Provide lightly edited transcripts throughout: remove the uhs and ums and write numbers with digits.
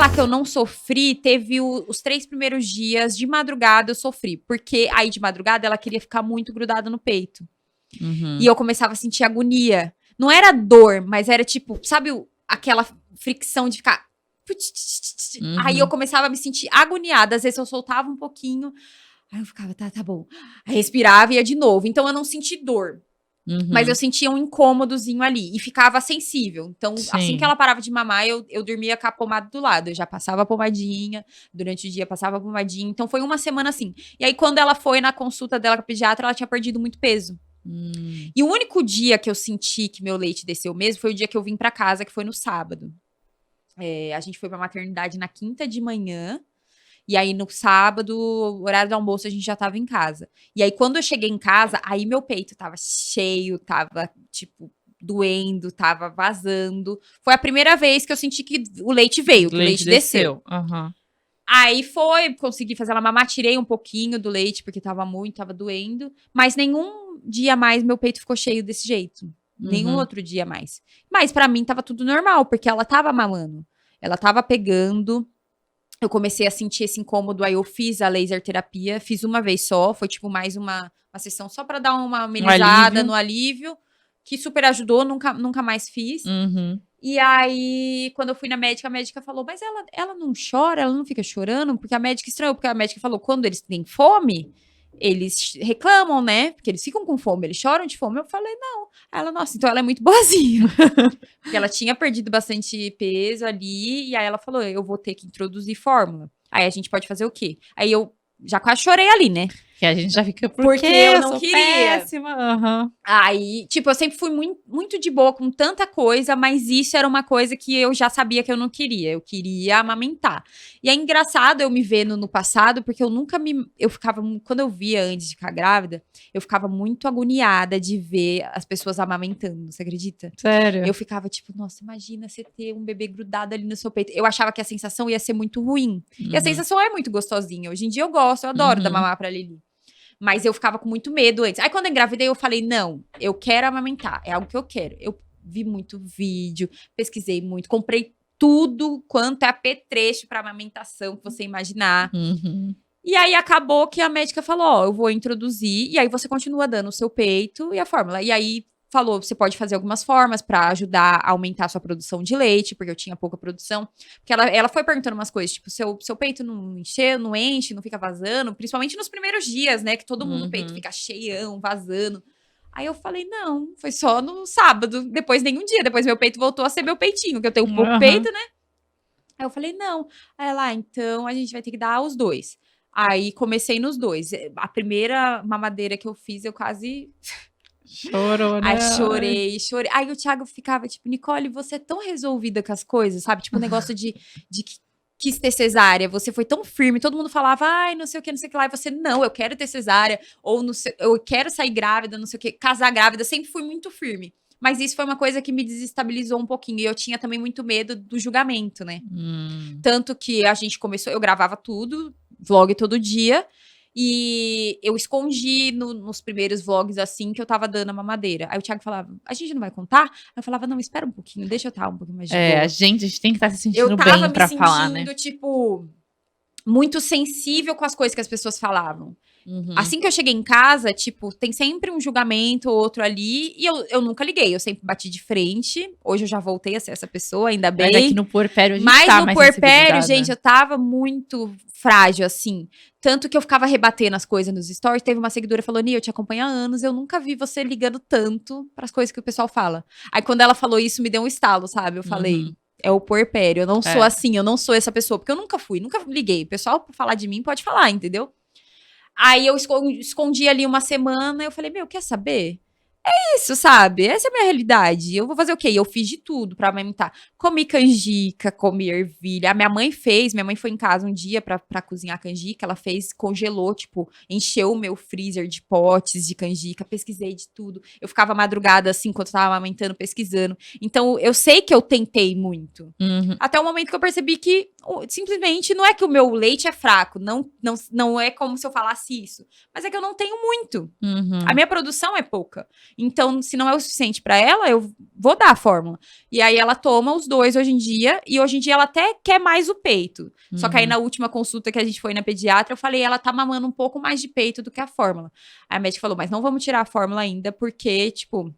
falar que eu não sofri, teve os 3 primeiros dias, de madrugada eu sofri. Porque aí de madrugada ela queria ficar muito grudada no peito. E eu começava a sentir agonia. Não era dor, mas era tipo, sabe aquela fricção de ficar... Aí eu começava a me sentir agoniada. Às vezes eu soltava um pouquinho, aí eu ficava, tá bom. Aí respirava e ia de novo. Então eu não senti dor. Mas eu sentia um incômodozinho ali. E ficava sensível. Então, assim que ela parava de mamar, eu dormia com a pomada do lado. Eu já passava a pomadinha. Durante o dia, passava a pomadinha. Então, foi uma semana assim. E aí, quando ela foi na consulta dela com a pediatra, ela tinha perdido muito peso. E o único dia que eu senti que meu leite desceu mesmo foi o dia que eu vim pra casa, que foi no sábado. A gente foi pra maternidade na quinta de manhã. E aí, no sábado, horário do almoço, a gente já tava em casa. E aí, quando eu cheguei em casa, aí meu peito tava cheio, tava, tipo, doendo, tava vazando. Foi a primeira vez que eu senti que o leite veio, que o leite desceu. Aí consegui fazer ela mamar, tirei um pouquinho do leite, porque tava doendo. Mas nenhum dia mais meu peito ficou cheio desse jeito. Nenhum outro dia mais. Mas pra mim tava tudo normal, porque ela tava mamando. Ela tava pegando. Eu comecei a sentir esse incômodo, aí eu fiz a laser terapia, fiz uma vez só, foi tipo mais uma sessão só pra dar uma amenizada no alívio, que super ajudou, nunca mais fiz. E aí, quando eu fui na médica, a médica falou, mas ela não chora, ela não fica chorando, porque a médica estranhou, porque a médica falou, quando eles têm fome, eles reclamam, né? Porque eles ficam com fome, eles choram de fome. Eu falei, não. Ela, nossa, então ela é muito boazinha. Porque ela tinha perdido bastante peso ali, e aí ela falou, eu vou ter que introduzir fórmula. Aí a gente pode fazer o quê? Aí eu já quase chorei ali, né? Que a gente já fica, porque eu não queria. Péssima. Aí, tipo, eu sempre fui muito de boa com tanta coisa, mas isso era uma coisa que eu já sabia que eu não queria. Eu queria amamentar. E é engraçado eu me vendo no passado, porque eu ficava, quando eu via antes de ficar grávida, eu ficava muito agoniada de ver as pessoas amamentando, você acredita? Sério? Eu ficava tipo, nossa, imagina você ter um bebê grudado ali no seu peito. Eu achava que a sensação ia ser muito ruim. E a sensação é muito gostosinha. Hoje em dia eu gosto, eu adoro dar mamar pra Lili. Mas eu ficava com muito medo antes. Aí quando eu engravidei, eu falei, não, eu quero amamentar. É algo que eu quero. Eu vi muito vídeo, pesquisei muito, comprei tudo quanto é apetrecho pra amamentação que você imaginar. E aí acabou que a médica falou, ó, eu vou introduzir, e aí você continua dando o seu peito e a fórmula. E aí falou, você pode fazer algumas formas pra ajudar a aumentar a sua produção de leite, porque eu tinha pouca produção. Porque ela foi perguntando umas coisas, tipo, seu peito não enche, não fica vazando, principalmente nos primeiros dias, né, que todo mundo o peito fica cheião, vazando. Aí eu falei, não, foi só no sábado, depois nenhum dia, depois meu peito voltou a ser meu peitinho, que eu tenho pouco peito, né? Aí eu falei, não. Aí ela, então a gente vai ter que dar os 2. Aí comecei nos 2. A primeira mamadeira que eu fiz, eu quase... Chorou, né? Aí chorei. Aí o Thiago ficava tipo, Nicole, você é tão resolvida com as coisas, sabe? Tipo, o negócio de que quis ter cesárea, você foi tão firme, todo mundo falava, ai, não sei o que, não sei o que lá, e você, não, eu quero ter cesárea, ou não sei, eu quero sair grávida, não sei o que, casar grávida, sempre fui muito firme. Mas isso foi uma coisa que me desestabilizou um pouquinho, e eu tinha também muito medo do julgamento, né? Tanto que a gente começou, eu gravava tudo, vlog todo dia, e eu escondi nos primeiros vlogs, assim, que eu tava dando a mamadeira. Aí o Thiago falava, a gente não vai contar? Eu falava, não, espera um pouquinho, deixa eu estar um pouquinho mais de boa. A gente tem que estar se sentindo bem pra falar, né? Eu tava me sentindo, tipo, muito sensível com as coisas que as pessoas falavam. Assim que eu cheguei em casa, tipo, tem sempre um julgamento ou outro ali, e eu nunca liguei, eu sempre bati de frente. Hoje eu já voltei a ser essa pessoa, ainda bem. Mas aqui no puerpério a gente Mas tá no mais puerpério, gente, eu tava muito frágil, assim. Tanto que eu ficava rebatendo as coisas nos stories. Teve uma seguidora que falou, Nia, eu te acompanho há anos, eu nunca vi você ligando tanto pras coisas que o pessoal fala. Aí quando ela falou isso, me deu um estalo, sabe? Eu falei, é o puerpério, eu não sou assim, eu não sou essa pessoa. Porque eu nunca liguei. O pessoal, pra falar de mim, pode falar, entendeu? Aí eu escondi ali uma semana, eu falei, meu, quer saber? É isso, sabe? Essa é a minha realidade. Eu vou fazer o quê? Eu fiz de tudo pra amamentar. Comi canjica, comi ervilha. A minha mãe foi em casa um dia pra cozinhar canjica. Ela fez, congelou, tipo, encheu o meu freezer de potes de canjica. Pesquisei de tudo. Eu ficava madrugada, assim, enquanto eu tava amamentando, pesquisando. Então, eu sei que eu tentei muito. Até o momento que eu percebi que, simplesmente, não é que o meu leite é fraco. Não é como se eu falasse isso. Mas é que eu não tenho muito. A minha produção é pouca. Então, se não é o suficiente pra ela, eu vou dar a fórmula. E aí ela toma os 2 hoje em dia, e hoje em dia ela até quer mais o peito. Só que aí na última consulta que a gente foi na pediatra, eu falei, ela tá mamando um pouco mais de peito do que a fórmula. Aí a médica falou, mas não vamos tirar a fórmula ainda, porque, tipo,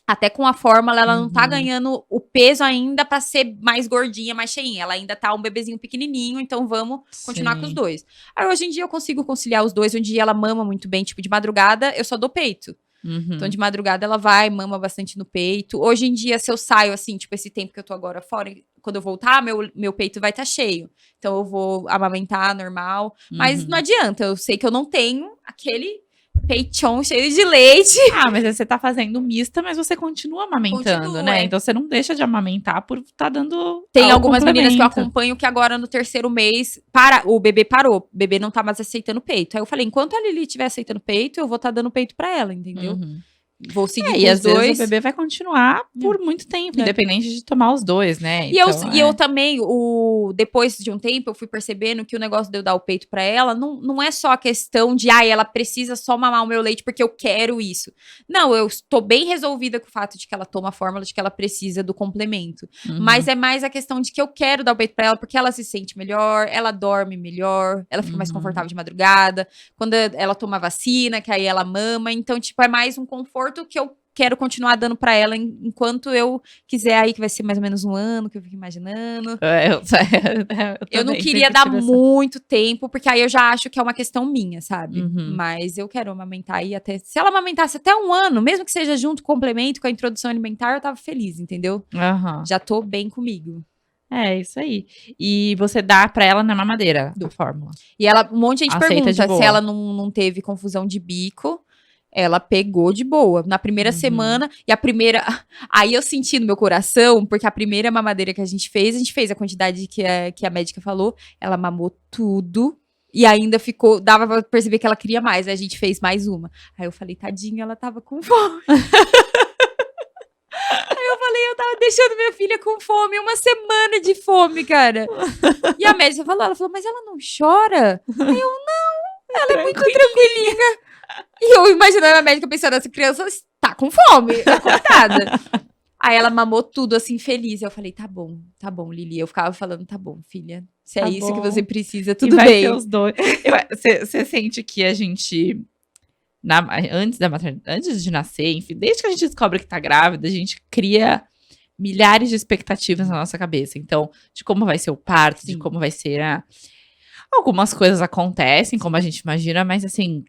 até com a fórmula, ela não tá ganhando o peso ainda pra ser mais gordinha, mais cheinha. Ela ainda tá um bebezinho pequenininho, então vamos continuar com os 2. Aí hoje em dia eu consigo conciliar os 2. Um dia ela mama muito bem, tipo, de madrugada eu só dou peito. Então de madrugada ela vai, mama bastante no peito. Hoje em dia, se eu saio assim, tipo, esse tempo que eu tô agora fora, quando eu voltar, meu peito vai estar cheio. Então eu vou amamentar normal. Mas não adianta, eu sei que eu não tenho aquele peitão cheio de leite. Ah, mas você tá fazendo mista, mas você continua amamentando, né? Então você não deixa de amamentar por tá dando. Tem algumas meninas que eu acompanho que agora no 3º mês, o bebê parou. O bebê não tá mais aceitando peito. Aí eu falei, enquanto a Lili estiver aceitando peito, eu vou tá dando peito pra ela, entendeu? Vou seguir com e os às 2. vezes o bebê vai continuar por muito tempo, independente de tomar os 2, né? E, eu também, depois de um tempo, eu fui percebendo que o negócio de eu dar o peito pra ela não é só a questão de, ela precisa só mamar o meu leite porque eu quero isso. Não, eu estou bem resolvida com o fato de que ela toma a fórmula, de que ela precisa do complemento. Mas é mais a questão de que eu quero dar o peito pra ela porque ela se sente melhor, ela dorme melhor, ela fica mais confortável de madrugada. Quando ela toma vacina, que aí ela mama. Então, tipo, é mais um conforto que eu quero continuar dando pra ela enquanto eu quiser aí, que vai ser mais ou menos um ano, que eu fico imaginando. Eu não queria dar muito tempo, porque aí eu já acho que é uma questão minha, sabe? Mas eu quero amamentar aí até... Se ela amamentasse até um ano, mesmo que seja junto, complemento com a introdução alimentar, eu tava feliz, entendeu? Já tô bem comigo. É, isso aí. E você dá pra ela na mamadeira, a fórmula. E ela, um monte de gente pergunta se ela não teve confusão de bico. Ela pegou de boa. Na primeira semana, e a primeira... Aí eu senti no meu coração, porque a primeira mamadeira que a gente fez a quantidade que a médica falou, ela mamou tudo, e ainda ficou... Dava pra perceber que ela queria mais, aí a gente fez mais uma. Aí eu falei, tadinha, ela tava com fome. Aí eu falei, eu tava deixando minha filha com fome, 1 semana de fome, cara. E a médica falou, mas ela não chora? Aí eu, não, ela é muito tranquilinha. E eu imaginando a médica pensando, essa criança tá com fome, coitada. Aí ela mamou tudo, assim, feliz. Eu falei, tá bom, Lili. Eu ficava falando, tá bom, filha. Se é isso que você precisa, tudo bem. Ter os 2. Você sente que a gente, antes de nascer, enfim, desde que a gente descobre que tá grávida, a gente cria milhares de expectativas na nossa cabeça. Então, de como vai ser o parto, de como vai ser algumas coisas acontecem, como a gente imagina, mas assim...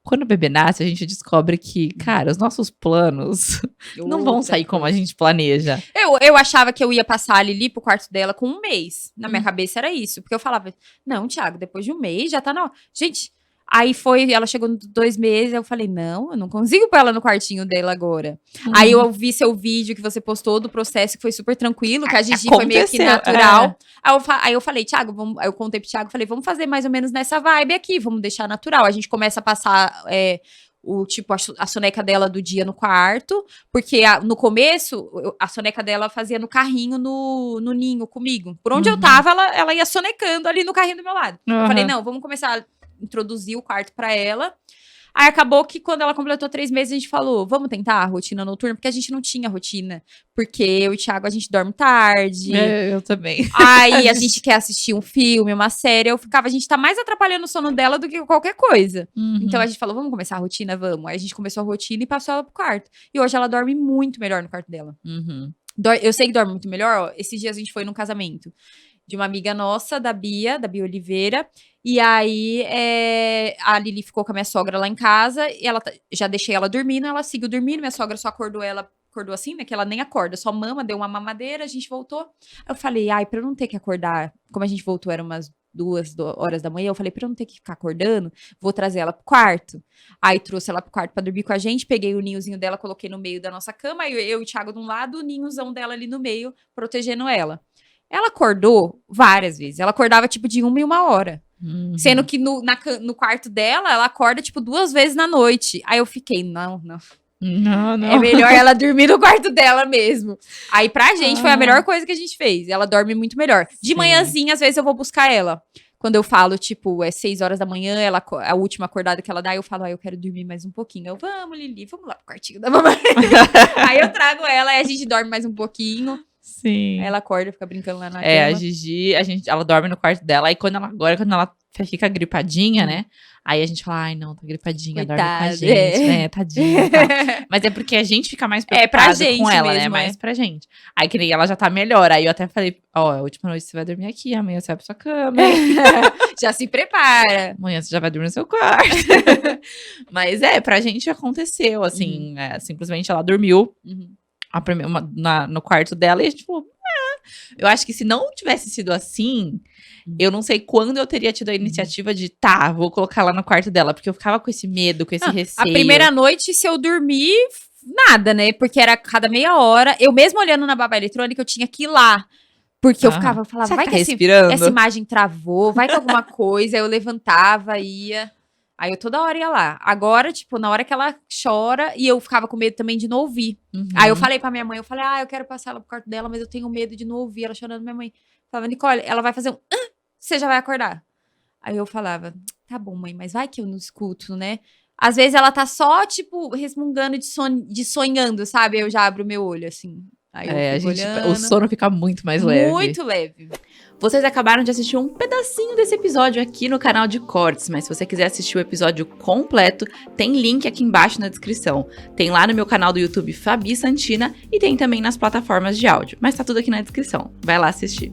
Quando o bebê nasce, a gente descobre que, cara, os nossos planos não vão sair como a gente planeja. Eu achava que eu ia passar a Lili pro quarto dela com 1 mês. Na minha cabeça era isso. Porque eu falava, não, Thiago, depois de 1 mês já tá na... Gente, aí ela chegou nos 2 meses, eu falei, não, eu não consigo pôr ela no quartinho dela agora. Aí eu vi seu vídeo que você postou do processo, que foi super tranquilo, que a Gigi foi meio que natural. Aí eu falei, Thiago, aí eu contei pro Thiago, falei, vamos fazer mais ou menos nessa vibe aqui, vamos deixar natural. A gente começa a passar a soneca dela do dia no quarto, porque no começo, a soneca dela fazia no carrinho, no ninho comigo. Por onde eu tava, ela ia sonecando ali no carrinho do meu lado. Eu falei, não, vamos começar... introduzir o quarto pra ela. Aí acabou que quando ela completou 3 meses, a gente falou, vamos tentar a rotina noturna? Porque a gente não tinha rotina. Porque eu e o Thiago, a gente dorme tarde. Eu também. Aí a gente quer assistir um filme, uma série. A gente tá mais atrapalhando o sono dela do que qualquer coisa. Então a gente falou, vamos começar a rotina? Vamos. Aí a gente começou a rotina e passou ela pro quarto. E hoje ela dorme muito melhor no quarto dela. Eu sei que dorme muito melhor. Esses dias a gente foi num casamento de uma amiga nossa, da Bia Oliveira. E aí, a Lili ficou com a minha sogra lá em casa. E já deixei ela dormindo, ela seguiu dormindo. Minha sogra só acordou assim, né? Que ela nem acorda, só mama, deu uma mamadeira, a gente voltou. Eu falei, pra eu não ter que acordar, como a gente voltou, eram umas 2 horas da manhã, eu falei, pra eu não ter que ficar acordando, vou trazer ela pro quarto. Aí trouxe ela pro quarto pra dormir com a gente, peguei o ninhozinho dela, coloquei no meio da nossa cama, aí eu e o Thiago de um lado, o ninhozão dela ali no meio, protegendo ela. Ela acordou várias vezes, ela acordava tipo de 1 e 1 hora. Sendo que no quarto dela, ela acorda tipo 2 vezes na noite. Aí eu fiquei, não. É melhor ela dormir no quarto dela mesmo. Aí pra gente foi a melhor coisa que a gente fez. Ela dorme muito melhor. De manhãzinha, às vezes eu vou buscar ela. Quando eu falo, tipo, é 6 horas da manhã, a última acordada que ela dá, eu falo, eu quero dormir mais um pouquinho. Eu, vamos, Lili, vamos lá pro quartinho da mamãe. Aí eu trago ela, aí a gente dorme mais um pouquinho. Sim. Aí ela acorda, fica brincando lá na cama. A Gigi, ela dorme no quarto dela. Aí quando ela fica gripadinha, né? Aí a gente fala, ai, não, tá gripadinha, Coitada, dorme com a gente, né? Tadinha, tá. Mas é porque a gente fica mais preocupado com ela, mesmo, né? Mais pra gente. Aí que nem ela já tá melhor. Aí eu até falei, a última noite você vai dormir aqui, amanhã você vai pra sua cama. Já se prepara. Amanhã você já vai dormir no seu quarto. Mas pra gente aconteceu, assim, simplesmente ela dormiu no quarto dela e a gente falou, eu acho que se não tivesse sido assim, eu não sei quando eu teria tido a iniciativa de, vou colocar lá no quarto dela, porque eu ficava com esse medo, com esse receio. A primeira noite, se eu dormir, nada, né? Porque era cada meia hora. Eu mesmo olhando na babá eletrônica, eu tinha que ir lá. Porque eu falava, vai que essa imagem travou, vai que alguma coisa. Aí eu levantava, ia. Aí eu toda hora ia lá. Agora, tipo, na hora que ela chora, e eu ficava com medo também de não ouvir. Aí eu falei pra minha mãe, eu quero passar ela pro quarto dela, mas eu tenho medo de não ouvir ela chorando. Minha mãe falava, Nicole, ela vai fazer você já vai acordar. Aí eu falava, tá bom, mãe, mas vai que eu não escuto, né? Às vezes ela tá só, tipo, resmungando de sonhando, sabe? Aí eu já abro o meu olho, assim. Aí eu fico o sono fica muito mais leve. Muito leve. Vocês acabaram de assistir um pedacinho desse episódio aqui no canal de cortes, mas se você quiser assistir o episódio completo, tem link aqui embaixo na descrição. Tem lá no meu canal do YouTube Fabi Santina e tem também nas plataformas de áudio, mas tá tudo aqui na descrição. Vai lá assistir.